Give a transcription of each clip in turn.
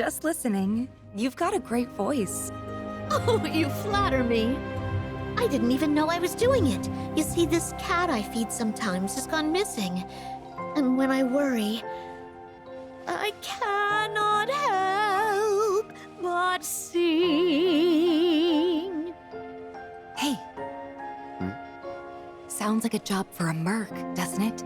just listening. You've got a great voice. Oh, you flatter me. I didn't even know I was doing it. You see, this cat I feed sometimes has gone missing. And when I worry, I cannot help but sing. Hey. Sounds like a job for a merc, doesn't it?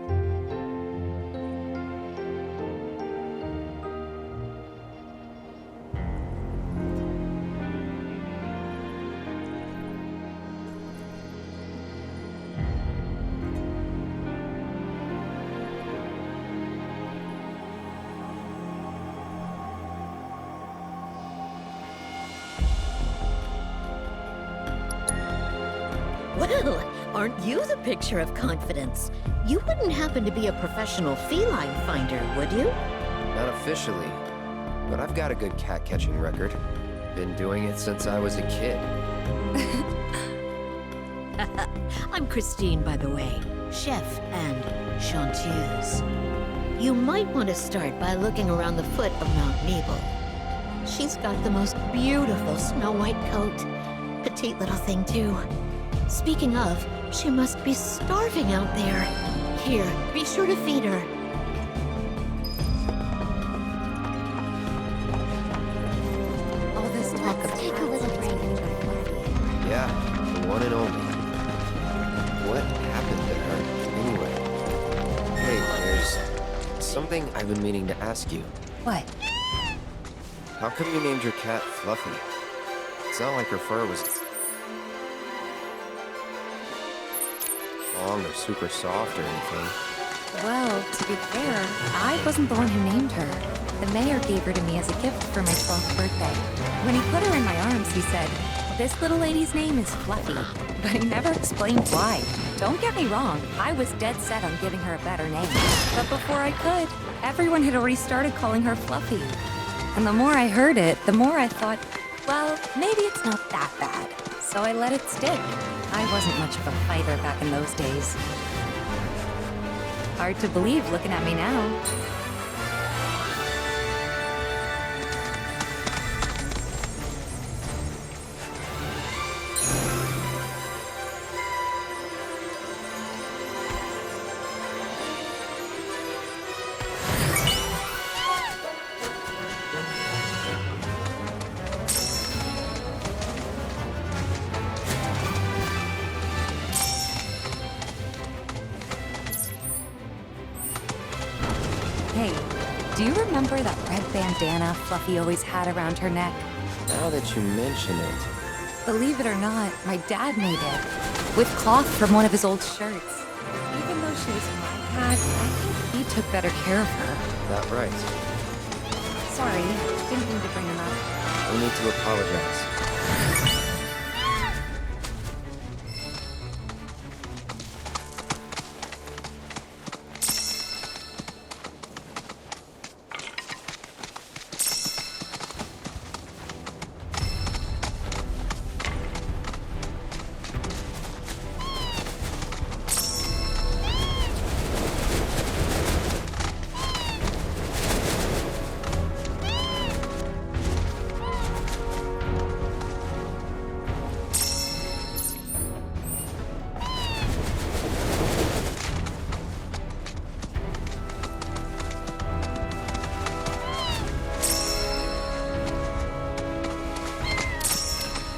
Well, aren't you the picture of confidence? You wouldn't happen to be a professional feline finder, would you? Not officially, but I've got a good cat-catching record. Been doing it since I was a kid. I'm Christine, by the way, chef and chanteuse. You might want to start by looking around the foot of Mount Mabel. She's got the most beautiful snow-white coat. Petite little thing, too. Speaking of, she must be starving out there. Here, be sure to feed her. All this talk of Take a little break. Yeah, the one and only. What happened there? Anyway. Hey, there's something I've been meaning to ask you. What? How come you named your cat Fluffy? It's not like her fur was long or super soft or anything. Well, to be fair, I wasn't the one who named her. The mayor gave her to me as a gift for my 12th birthday. When he put her in my arms, he said, "This little lady's name is Fluffy," but he never explained why. Don't get me wrong, I was dead set on giving her a better name. But before I could, everyone had already started calling her Fluffy. And the more I heard it, the more I thought, well, maybe it's not that bad. So I let it stick. I wasn't much of a fighter back in those days. Hard to believe looking at me now. Hey, do you remember that red bandana Fluffy always had around her neck? Now that you mention it, Believe it or not, my dad made it. With cloth from one of his old shirts. Even though she was my cat, I think he took better care of her. that right. Sorry, didn't mean to bring him up. No need to apologize.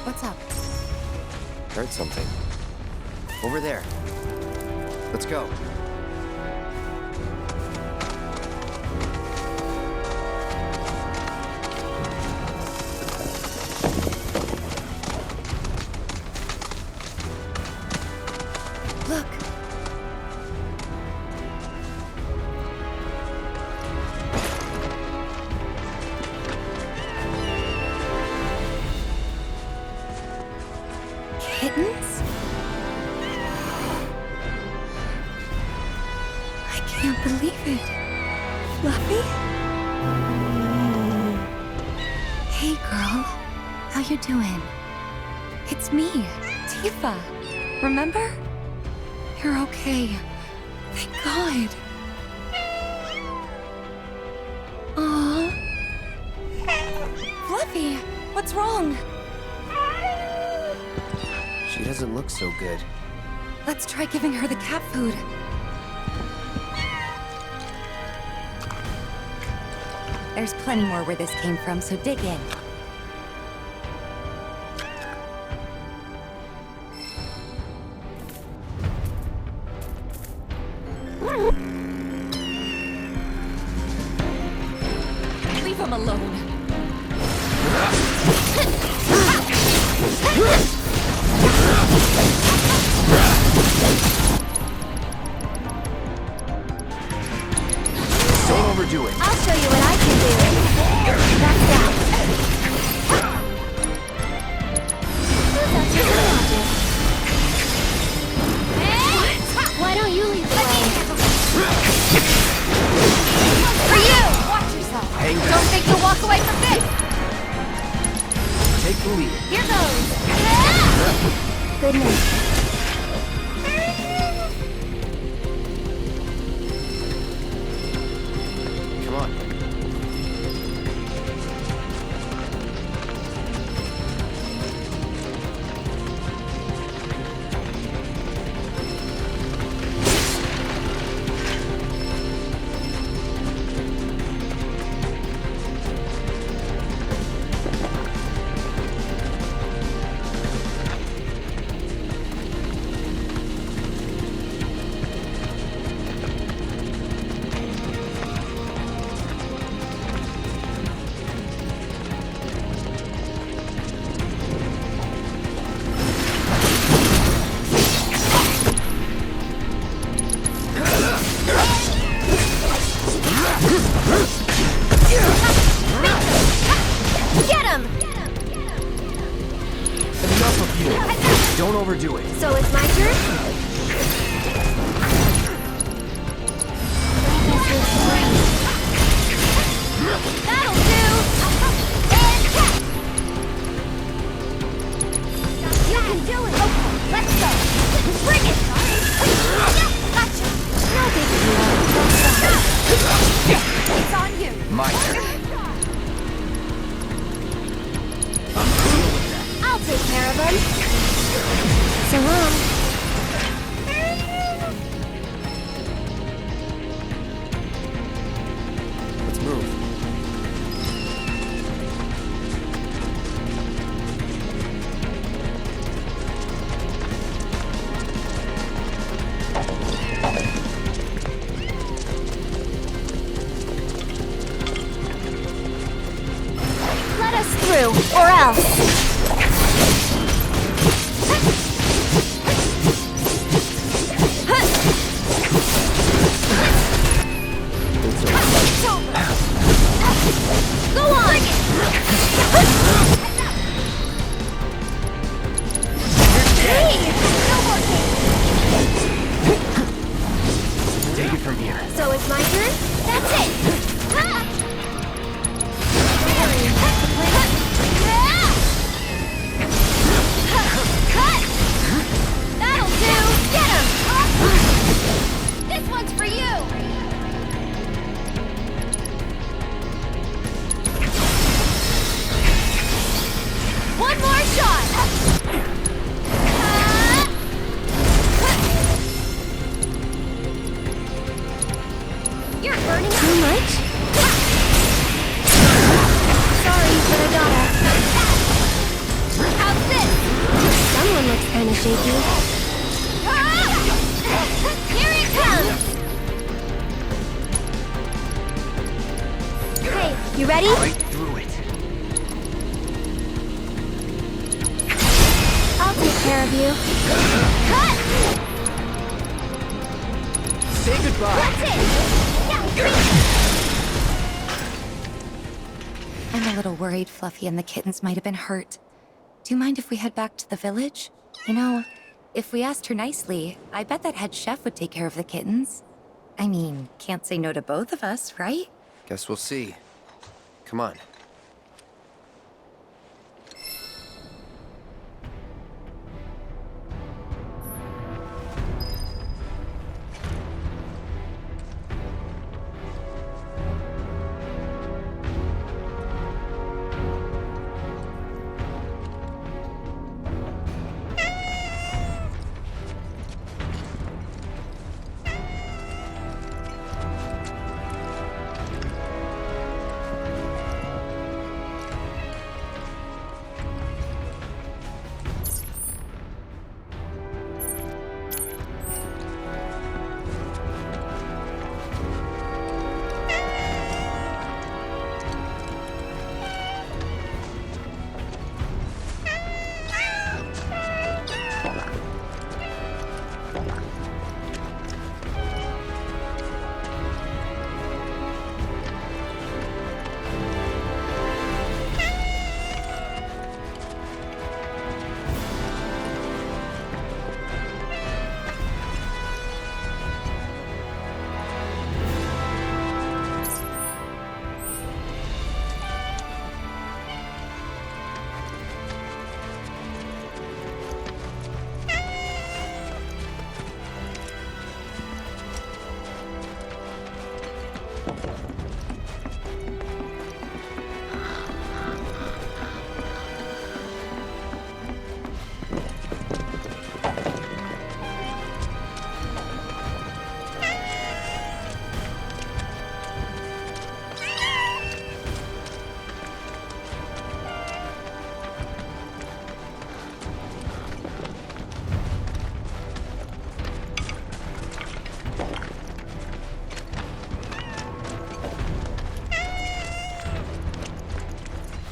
What's up? Heard something. Over there. Let's go. Look! Kittens? I can't believe it. Fluffy? Hey, girl. How you doing? It's me, Tifa. Remember? You're okay. Thank God. Aww. Fluffy, what's wrong? She doesn't look so good. Let's try giving her the cat food. There's plenty more where this came from, so dig in. Leave him alone. Don't overdo it. I'll show you what I can do. That's that. Why don't you leave the way? For you! Watch yourself. Hang back. Don't think you'll walk away from this. Take the lead. Here goes. Goodness. Come on. Get him! Enough of you. Don't overdo it. So it's my turn? That'll do! And tap! You can do it! Okay, let's go! Bring it! Gotcha! No big deal. It's on you! My turn. I'll take care of him. So long. Let's move. Let us through, or else. It's over. Go on! Hey! No more Take it from here. So it's my turn? That's it! That'll do! Get him! This one's for you! One more shot! You're burning too much? Sorry, but I gotta. How's this? Someone looks kinda shaky. Here it comes! Hey, you ready? Right through it. I'll take care of you. Cut! Say goodbye. That's it! I'm a little worried Fluffy and the kittens might have been hurt. Do you mind if we head back to the village? You know, if we asked her nicely, I bet that head chef would take care of the kittens. I mean, can't say no to both of us, right? Guess we'll see. Come on.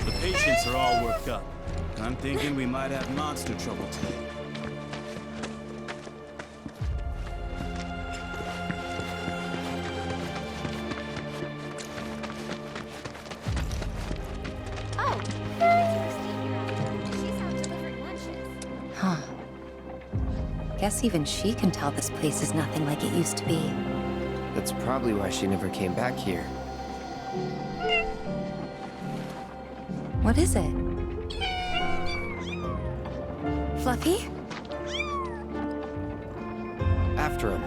The patients are all worked up. I'm thinking we might have monster trouble today. Oh, it's Christine here after. She's out delivering lunches. Huh. Guess even she can tell this place is nothing like it used to be. That's probably why she never came back here. What is it? Fluffy? After him.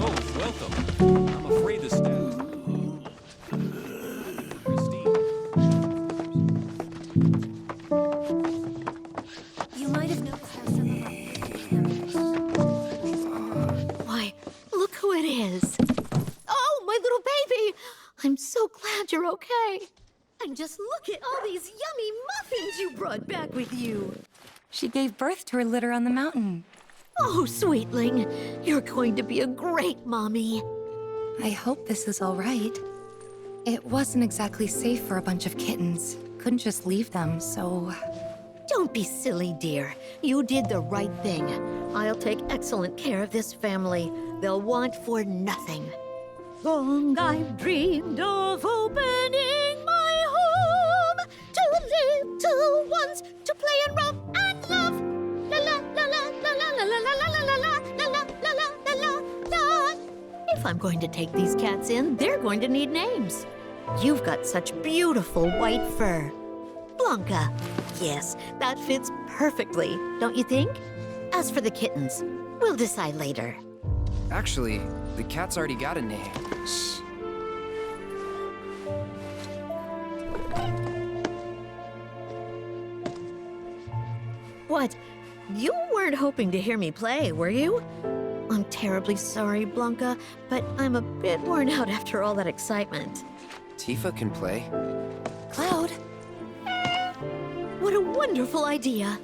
Oh, welcome. I'm afraid the staff. Christine. You might have noticed how some of Why, look who it is. Oh, my little baby! I'm so glad you're okay. And just look at all these yummy muffins you brought back with you. She gave birth to her litter on the mountain. Oh, sweetling, you're going to be a great mommy. I hope this is all right. It wasn't exactly safe for a bunch of kittens. Couldn't just leave them, so... Don't be silly, dear. You did the right thing. I'll take excellent care of this family. They'll want for nothing. Long I've dreamed of opening my home to little ones to play and romp and love. La la la la la la la la la la la la la la la la la la. If I'm going to take these cats in, they're going to need names. You've got such beautiful white fur. Blanca. Yes, that fits perfectly, don't you think? As for the kittens, we'll decide later. Actually, the cat's already got a name. Shh. What? You weren't hoping to hear me play, were you? I'm terribly sorry, Blanca, but I'm a bit worn out after all that excitement. Tifa can play. Cloud? What a wonderful idea.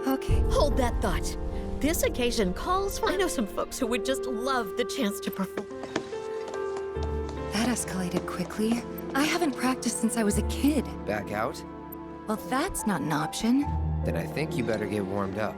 Okay. Hold that thought. This occasion calls for... I know some folks who would just love the chance to perform. That escalated quickly. I haven't practiced since I was a kid. Back out? Well, that's not an option. Then I think you better get warmed up.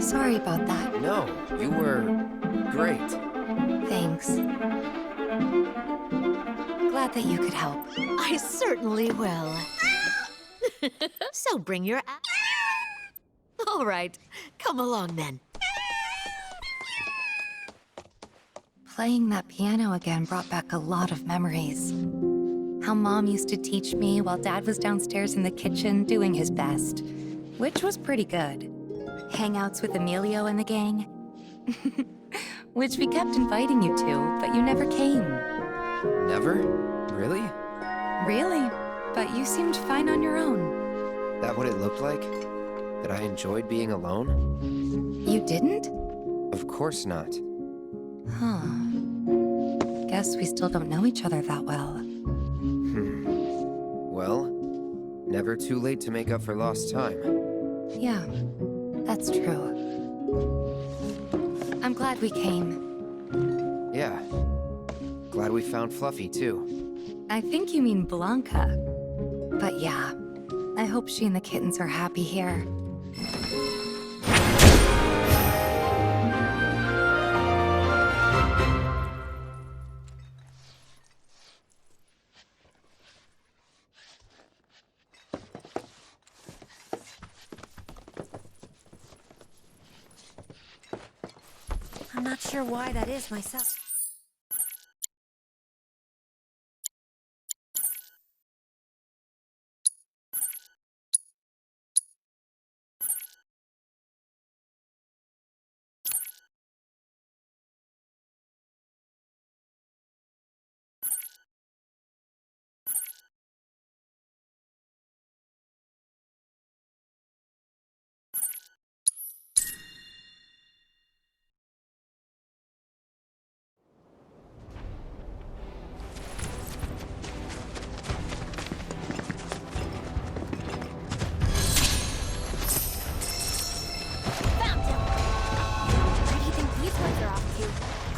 Sorry about that. No, you were great. Thanks. Glad that you could help. I certainly will. So bring your All right, come along then. Playing that piano again brought back a lot of memories. How Mom used to teach me while Dad was downstairs in the kitchen doing his best, which was pretty good. Hangouts with Emilio and the gang, which we kept inviting you to, but you never came. Never? Really? Really? But you seemed fine on your own. That what it looked like? That I enjoyed being alone? You didn't? Of course not. Huh. Guess we still don't know each other that well. Well, never too late to make up for lost time. Yeah, that's true. I'm glad we came. Yeah. Glad we found Fluffy, too. I think you mean Blanca. But yeah, I hope she and the kittens are happy here. I'm not sure why that is myself.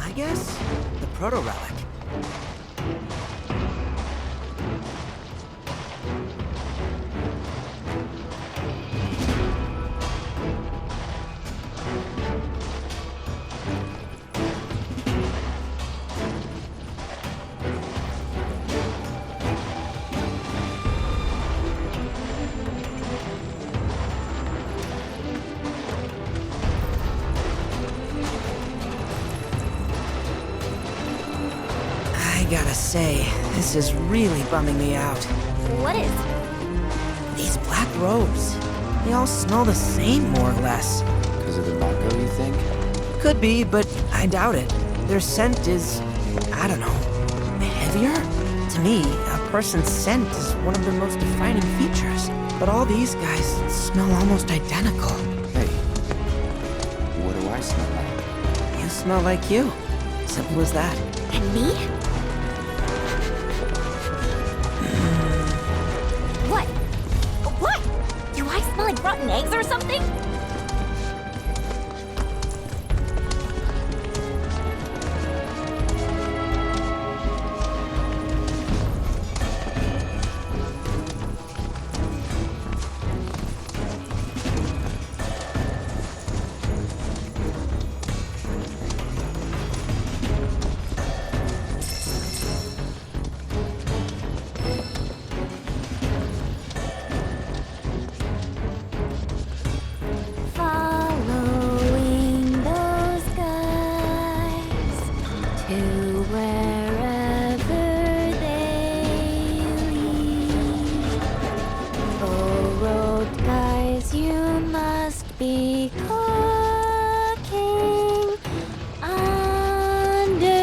I guess the proto-relic. I gotta say, this is really bumming me out. What is? These black robes, they all smell the same, more or less. Because of the Mako, you think? Could be, but I doubt it. Their scent is, I don't know, heavier? To me, a person's scent is one of their most defining features. But all these guys smell almost identical. Hey, what do I smell like? You smell like you. Simple as that. And me? What? What? Do I smell like rotten eggs or something? Following those guys to wherever they lead. Oh, road guys, you must be cooking underneath.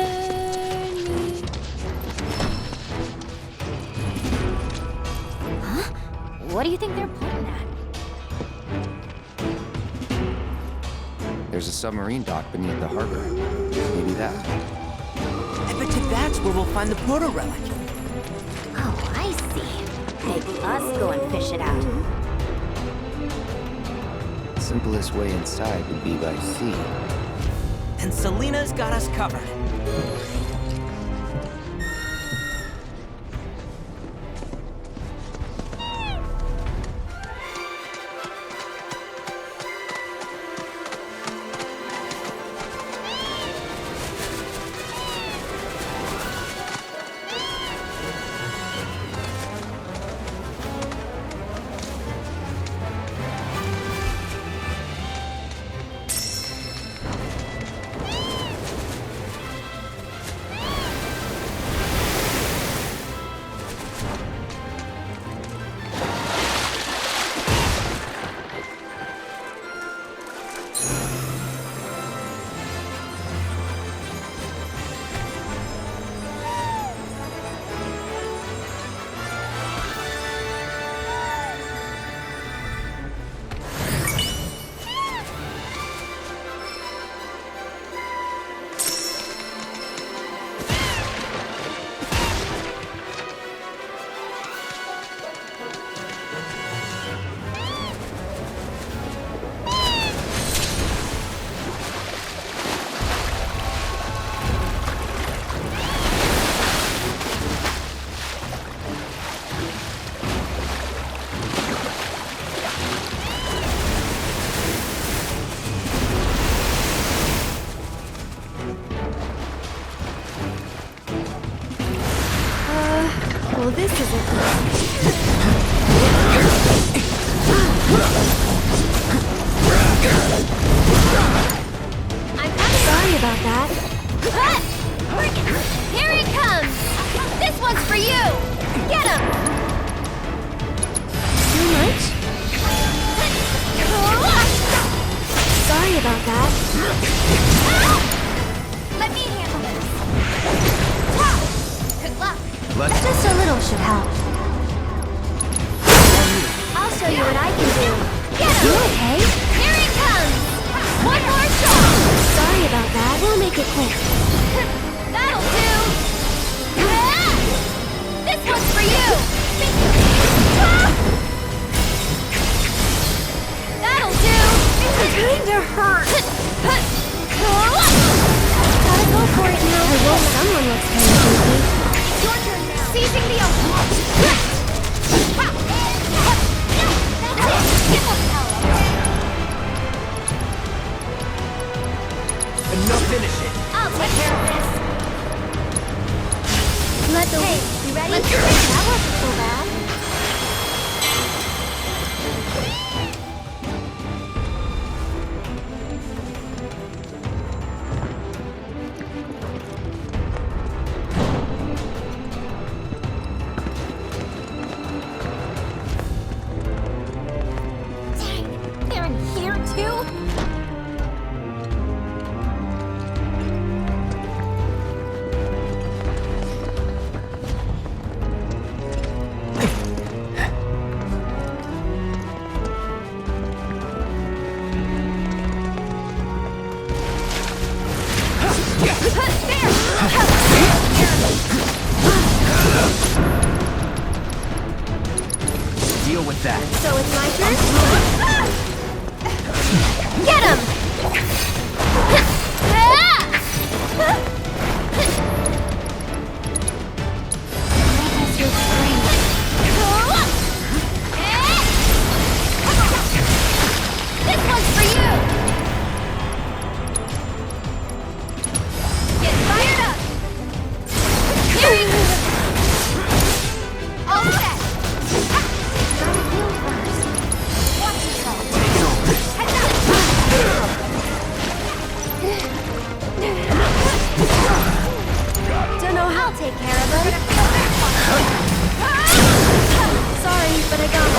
Huh? What do you think they're pointing at? There's a submarine dock beneath the harbor. Maybe that. I bet you that's where we'll find the proto-relic. Oh, I see. Make us go and fish it out. Simplest way inside would be by sea. And Selena's got us covered. Oh, this isn't I'm coming. Sorry about that. Here he comes! This one's for you! Get him! Too much? Sorry about that. Let me handle this. Good luck. Just a little should help. I'll show you what I can do. Get him! You okay? Here he comes! One more shot! Sorry about that. We'll make it quick. That'll do! This one's for you! That'll do! It's kinda hurt! Gotta go for it now. I hope someone looks kind of goofy. It's your turn now. Seizing the open. Enough, finish it. I'll take care of this. Hey, you ready? That wasn't so bad. Dang, they're in here too? Deal with that. So it's my turn? Get him! Notice your strength. This one's for you! Get fired up! Here he goes! All set! Gotta heal first. Watch yourself. Heads up! Don't know how to take care of him. Sorry, but I got it.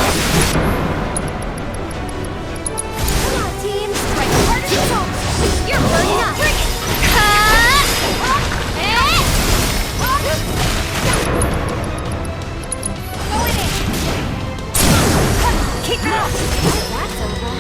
Come on, team. Strike hard and soft. You're burning up. Bring it. Going in. Keep it up. That's over.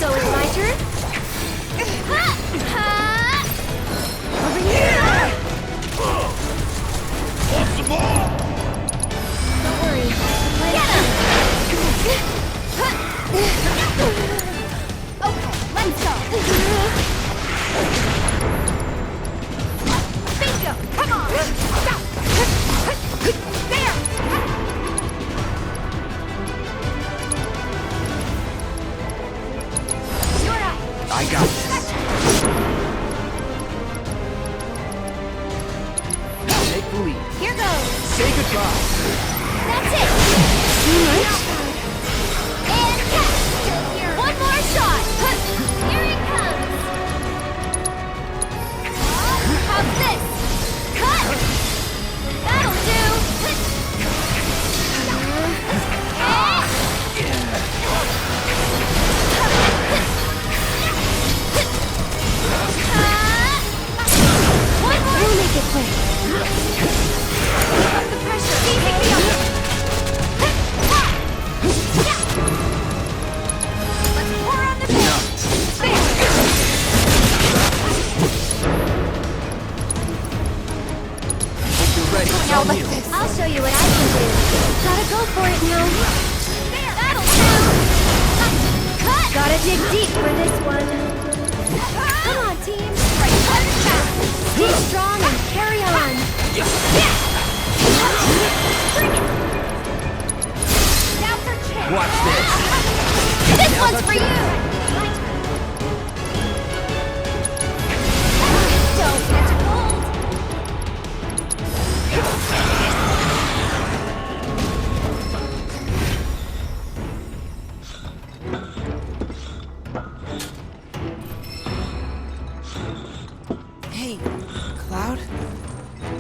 So it's my turn? Over here! Want some more? Don't worry. Get him! Okay, let's go. Bingo! Come on! Stop! There! You're up! I got this. Take the lead. Here goes! Say goodbye. That's it! And catch! One more shot! Here it comes! How's this? Cut! That'll do! One more! We'll make it quick. The pressure. Pick me up. Let's pour on the paint. If you're ready, Now tell like me. this. I'll show you what I can do. Gotta go for it now. There. That'll do. Cut. Gotta dig deep for this one. Come on, team. Stay strong and carry on. Now for Chip. Watch this. This one's for you. Don't catch a cold. Hey, Cloud?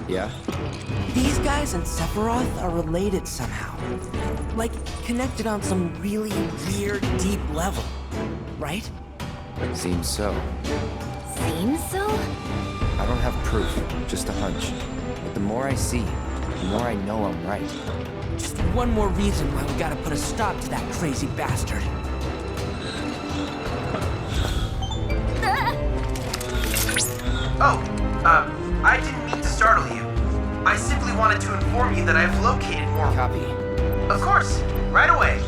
Yeah? These guys and Sephiroth are related somehow. Like, connected on some really weird, deep level. Right? Seems so. Seems so? I don't have proof, just a hunch. But the more I see, the more I know I'm right. Just one more reason why we gotta put a stop to that crazy bastard. Oh, I didn't mean to startle you. I simply wanted to inform you that I've located more. Copy. Of course, right away.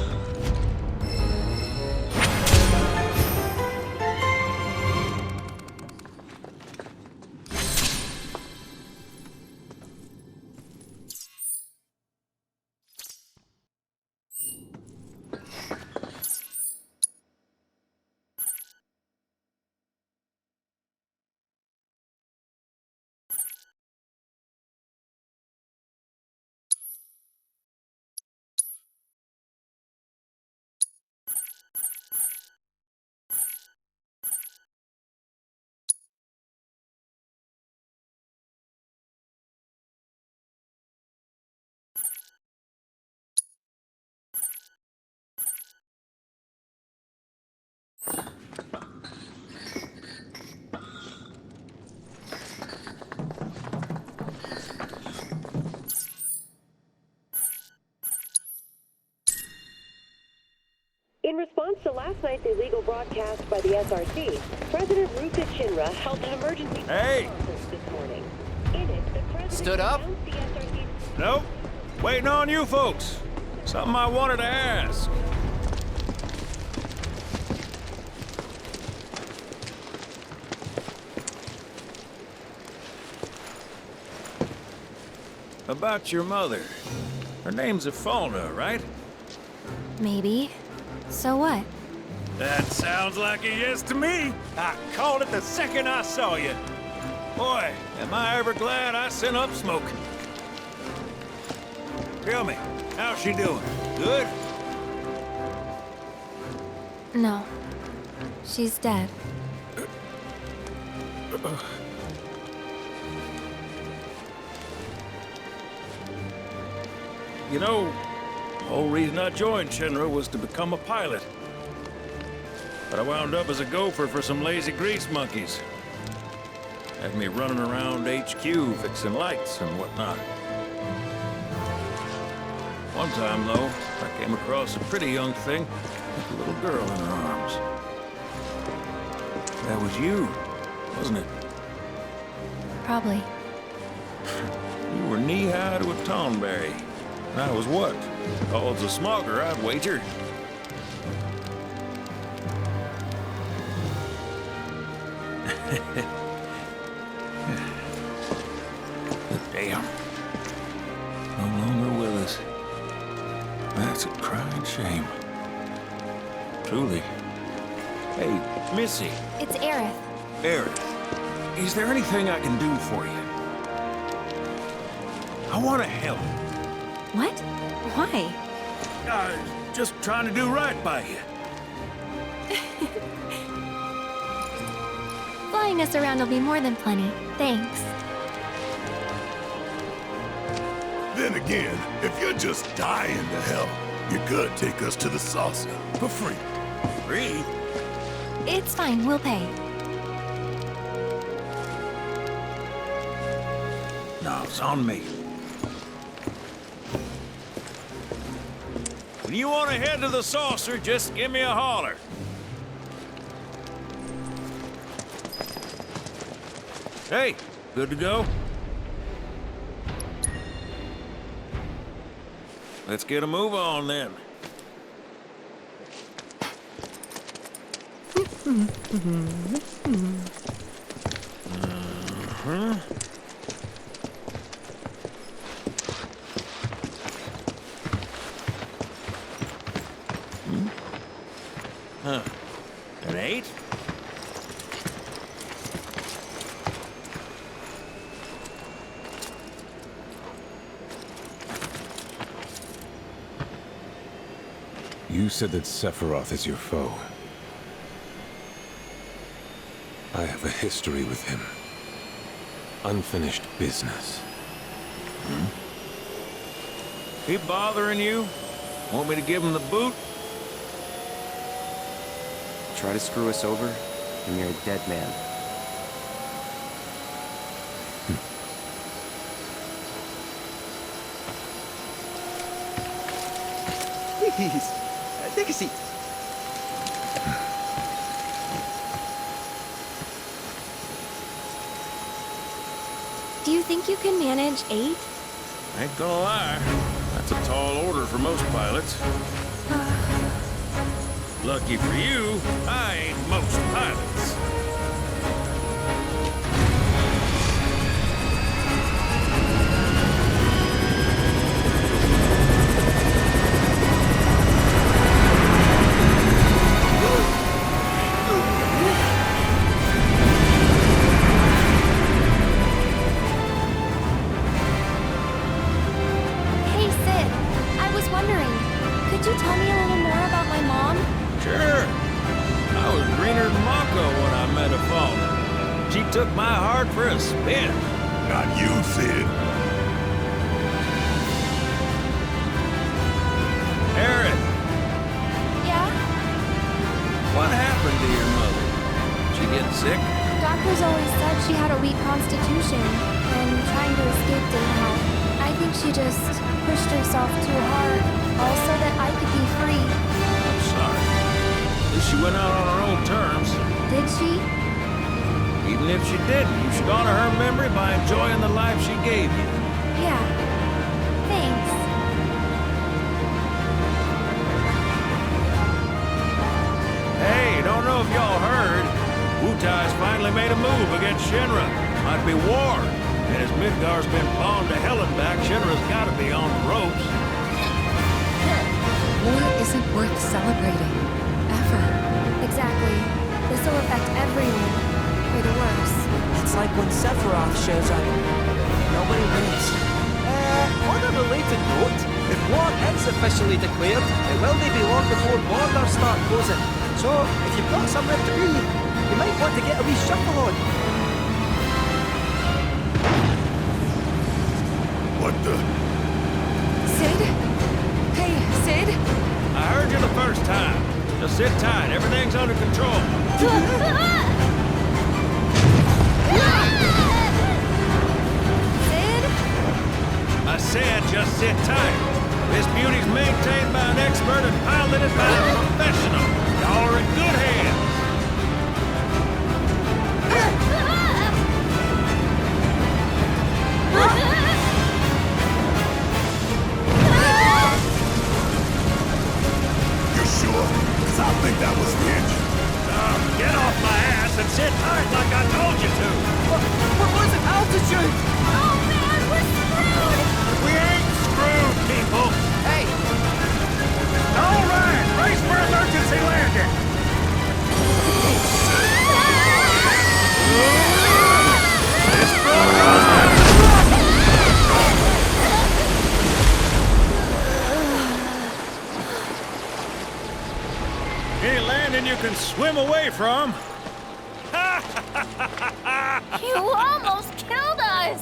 In response to last night's illegal broadcast by the SRC, President Rupert Shinra held an emergency Hey! conference this morning. In it, the president Stood up? announced the SRC's Nope. Waiting on you folks. Something I wanted to ask. About your mother. Her name's Ifalna, right? Maybe. So what? That sounds like a yes to me. I called it the second I saw you. Boy, am I ever glad I sent up smoke. Tell me, how's she doing? Good? No. She's dead. You know, the whole reason I joined Shinra was to become a pilot. But I wound up as a gopher for some lazy grease monkeys. Had me running around HQ fixing lights and whatnot. One time, though, I came across a pretty young thing with a little girl in her arms. That was you, wasn't it? Probably. You were knee-high to a tonberry. And I was what? Called a smogger, I'd wager. Damn. No longer with us. That's a crying shame. Truly. Hey, Missy. It's Aerith. Aerith, is there anything I can do for you? I want to help. What? Why? Just trying to do right by you. Flying us around will be more than plenty. Thanks. Then again, if you're just dying to help, you could take us to the saucer for free. Free? It's fine, we'll pay. No, it's on me. When you want to head to the saucer, just give me a holler. Hey, good to go? Let's get a move on then. Huh. An 8? You said that Sephiroth is your foe. I have a history with him. Unfinished business. He bothering you? Want me to give him the boot? Try to screw us over, and you're a dead man. Please, take a seat. Do you think you can manage 8? Ain't gonna lie, that's a tall order for most pilots. Lucky for you, I ain't most pilots. Hey, Sid. I was wondering, could you tell me a little more about my mom? Sure. I was greener than Mako when I met her father. She took my heart for a spin. Not you, Sid. Aerith, Yeah? what happened to your mother? She get sick? Doctors always said she had a weak constitution, and trying to escape didn't help. I think she just pushed herself too hard, all so that I could be free. I'm sorry. At least she went out on her own terms. Did she? Even if she didn't, you should honor her memory by enjoying the life she gave you. Yeah. Thanks. Hey, don't know if y'all heard. Wutai's finally made a move against Shinra. Might be war. And as Midgar's been pawned to hell and back, Shinra's gotta be on the ropes. War isn't worth celebrating. Ever. Exactly. This will affect everyone. For the worse. It's like when Sephiroth shows up. Nobody wins. On a related note, if war is officially declared, it will be long before borders start closing. So, if you've got somewhere to be, you might want to get a wee shuffle on. What the? Sid? Hey, Sid? I heard you the first time. Just sit tight. Everything's under control. Sid? I said just sit tight. This beauty's maintained by an expert and piloted by a professional. Y'all are in good hands. Sit tight like I told you to. What was it? Altitude! Oh man, we're screwed! We ain't screwed, people. Hey! All right, brace for emergency landing. This any landing you can swim away from. You almost killed us!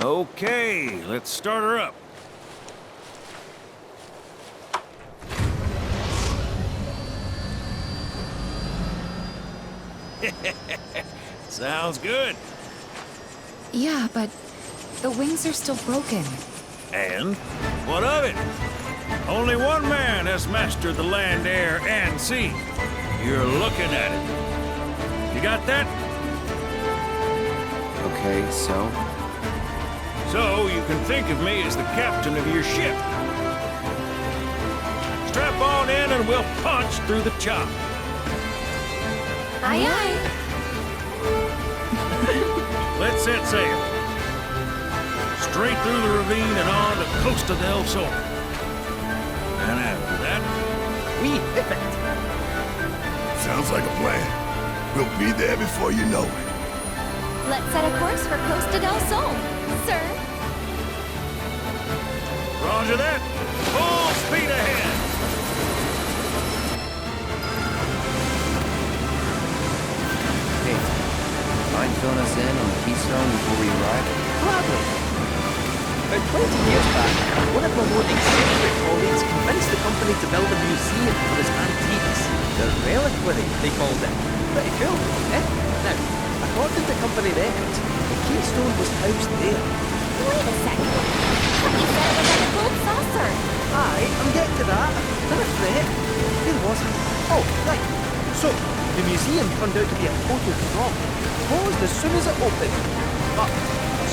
Okay, let's start her up. Sounds good. Yeah, but the wings are still broken. And what of it? Only one man has mastered the land, air, and sea. You're looking at it. You got that? Okay, so? So you can think of me as the captain of your ship. Strap on in and we'll punch through the chop. Aye, aye. Let's set sail. Straight through the ravine and on to Costa del Sol. And after that, We hip it! Sounds like a plan. We'll be there before you know it. Let's set a course for Costa del Sol, sir. Roger that. Full speed ahead. Hey, mind filling us in on the Keystone before we arrive? Gladly. About 20 years back, one of my more eccentric colleagues convinced the company to build a museum for his antiques. The reliquary, they called it. Pretty cool, eh? Now, according to company records, the Keystone was housed there. Wait a second. He said it was like a gold saucer. Aye, I'm getting to that. Don't fret. Where was I? Oh, right. So, the museum turned out to be a total flop. Closed as soon as it opened. But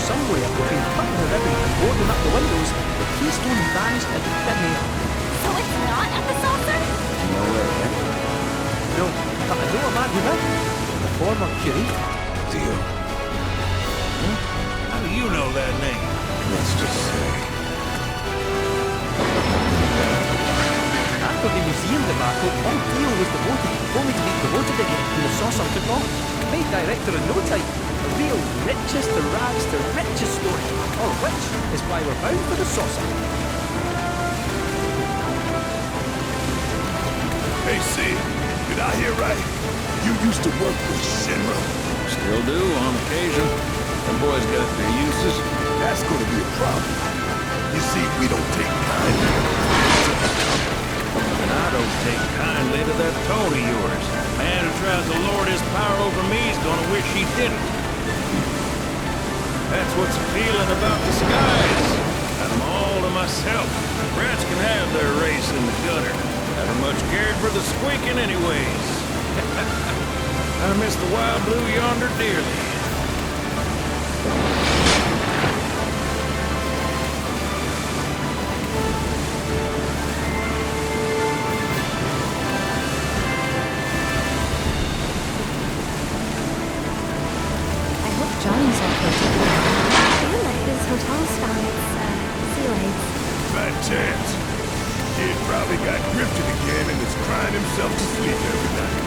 somewhere between cutting the ribbon and boarding up the windows, the Keystone vanished into thin air. So it's not at the saucer? No way, eh? No, but I know a man who did. The former curator. Deal. How do you know that name? Let's just say. After the museum debacle, all Theo was devoted, only to be promoted again when the saucer took off. Made director in no time. A real richest to rags to riches story. All which is why we're bound for the saucer. Hey, Sid, did I hear right? You used to work with Shinra? Still do on occasion. Them boys got their uses. That's gonna be a problem. You see, we don't take kindly to the company. And I don't take kindly to that tone of yours. Man who tries to lord his power over me is gonna wish he didn't. That's what's appealing about the skies. Got 'em all to myself. Rats can have their race in the gutter. Never much cared for the squeaking anyways. I miss the wild blue yonder dearly. I hope Johnny's okay too. And that his hotel's found its, sea legs. Bad chance. Kid probably got drifted again and is crying himself to sleep every night.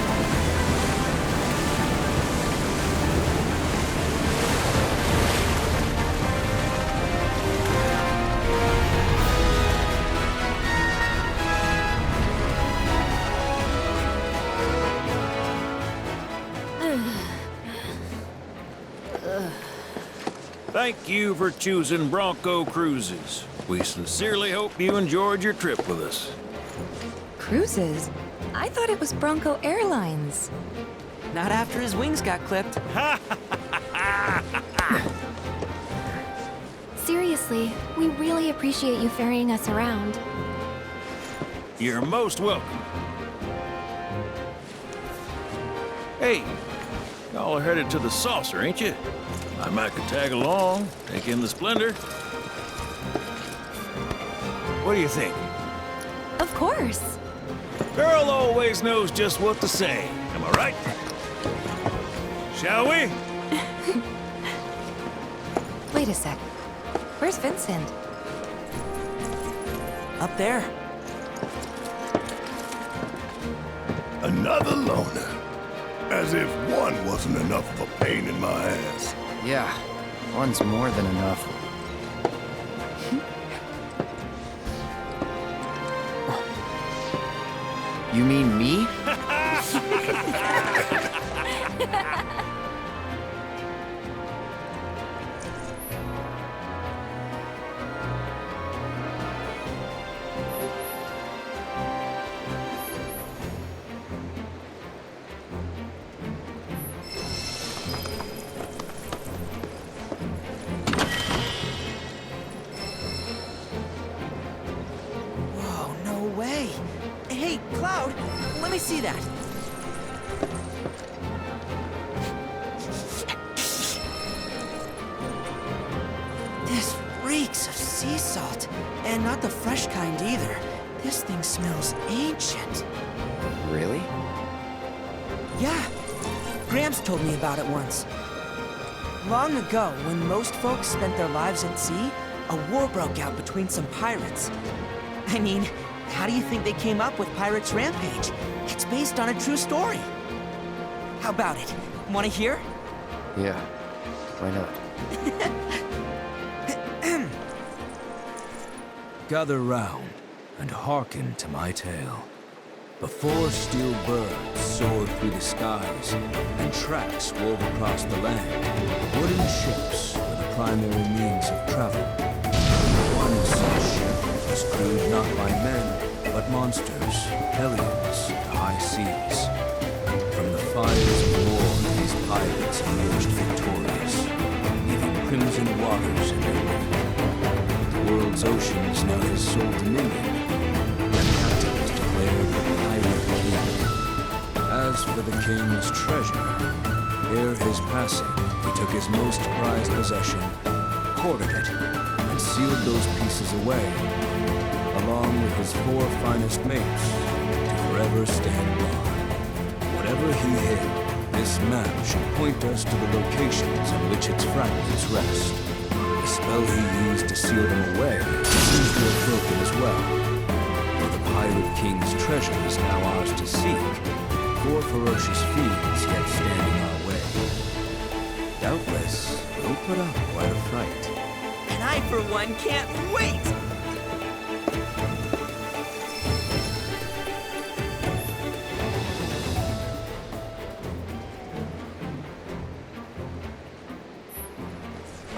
Thank you for choosing Bronco Cruises. We sincerely hope you enjoyed your trip with us. Cruises? I thought it was Bronco Airlines. Not after his wings got clipped. Seriously, we really appreciate you ferrying us around. You're most welcome. Hey, y'all are headed to the saucer, ain't you? I might could tag along, take in the splendor. What do you think? Of course. Girl always knows just what to say. Am I right? Shall we? Wait a sec. Where's Vincent? Up there. Another loner. As if one wasn't enough of a pain in my ass. Yeah, one's more than enough. You mean me? Whoa, no way. Hey, Cloud, let me see that. This reeks of sea salt. And not the fresh kind either. This thing smells ancient. Really? Yeah. Gramps told me about it once. Long ago, when most folks spent their lives at sea, a war broke out between some pirates. I mean, how do you think they came up with Pirates Rampage? It's based on a true story. How about it? Want to hear? Yeah. Why not? Gather round and hearken to my tale. Before steel birds soared through the skies and tracks wove across the land, wooden ships were the primary means of travel. One such ship was crewed not by men, but monsters, hellions, the high seas. From the fires of war, these pirates emerged victorious, leaving crimson waters in their wake. The world's oceans know his sole dominion. The captain was declared the Pirate King. As for the king's treasure, ere his passing, he took his most prized possession, hoarded it, and sealed those pieces away, along with his 4 finest mates, to forever stand guard. Whatever he hid, this map should point us to the locations on which its fragments rest. The spell he used to seal them away seems to have broken as well. Though the Pirate King's treasure is now ours to seek, 4 ferocious fiends yet standing our way. Doubtless, we'll put up quite a fright. And I, for one, can't wait!